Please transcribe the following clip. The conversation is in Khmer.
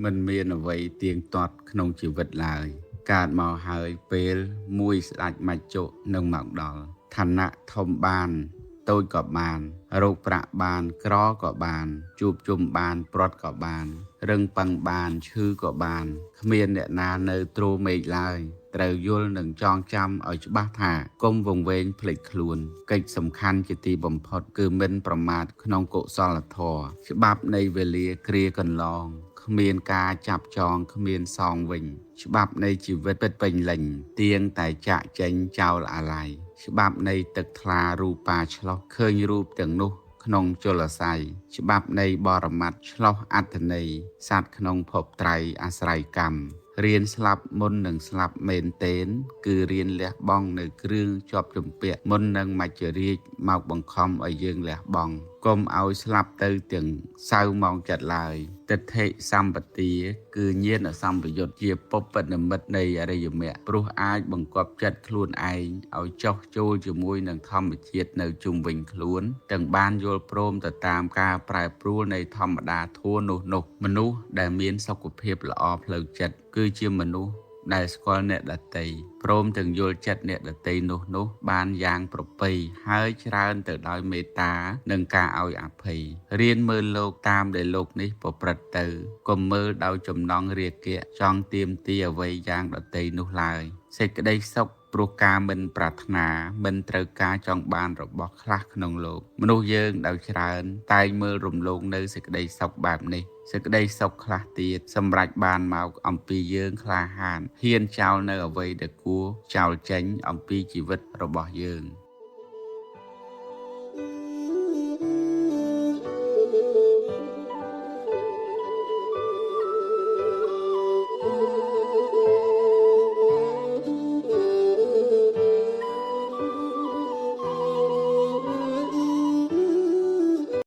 มันមានអ្វីទៀងទាត់ក្នុងជីវិតឡើយកើតមកហើយពេលមួយស្ដាច់មកជក់នឹងមកដល់ឋានៈធំបានតូចក៏បានរោគប្រាក់បានក្រក៏បានជួបជុំបានព្រាត់ក៏បានរឹងប៉ឹងបានឈឺក៏បានគ្មានអ្នកណានៅទ្រមេឃឡើយត្រូវយល់និងចងចាំឲ្យច្បាស់ថាកុំវង្វេងភ្លេចខ្លួនកិច្ចសំខាន់ជាទីបំផុតគឺមិនប្រមាថក្នុងកុសលធម៌ច្បាប់នៃវេលាគ្រាកន្លងគ្មានការចាប់ចងគ្មានសងវិញច្បាប់នៃជីវិតពិតពេញលេញទៀងតែចាក់ចេញចោលអាល័យច្បាប់នៃទឹកថ្លារូបាឆ្លោះឃើញរូបទាំងនោះក្នុងជលស័យច្បាប់នៃបរមត្តឆ្លោះអត្តន័យសត្វក្នុងភពត្រៃអាស្រ័យកម្មរៀនស្លាប់មុននឹងស្លាប់មែនទែនគឺរៀនលះបង់នៅគ្រឿងជាប់ជំពាក់មុននឹងមច្ចរាជមកបង្ខំឲ្យយើងលះបង់កុំឲ្យស្លាប់ទៅទាំងសៅម៉ោងចិត្តឡើយទិដ្ឋិសម្បទាគឺញាណសម្បយុទ្ធជាពុព្វនិមិត្តនៃអរិយមគ្គព្រោះអាចបង្កប់ចិត្តខ្លួនឯងឲ្យចោះចូលជាមួយនឹងធម្មជាតិនៅជុំវិញខ្លួនទាំងបានយល់ព្រមទៅតាមការប្រែប្រួលនៃធម្មតាធម៌នោះមនុស្សដែលមានសុខភាពល្អផ្លូវចិត្តគឺជាមនុស្សដែលស្គាល់អ្នកដទៃព្រមទាំងយល់ចិត្តអ្នកដទៃនោះបានយ៉ាងប្រពៃហើយច្រើនទៅដោយមេត្តានិងការឲ្យអភ័យរៀនមើលលោកតាមដែលលោកនេះប្រព្រឹត្តទៅកុំមើលដោយចំណងរាគៈចង់ទាមទារអ្វីយ៉ាងដទៃនោះឡើយសេចក្តីសុខព្រោះការមិនប្រាថ្នាមិនត្រូវការចង់បានរបស់ខ្លះក្នុងលោកមនុស្សយើងដោយច្រើនតែងមើលរំលងនៅសេចក្តីសុខបែបនេះសេចក្តីសុខខ្លះទៀតសម្រាប់បានមកអំពីយើងក្លាហានហ៊ានចោលនៅអ្វីដែលគួរចោលចេញអំពីជីវិតរបស់យើង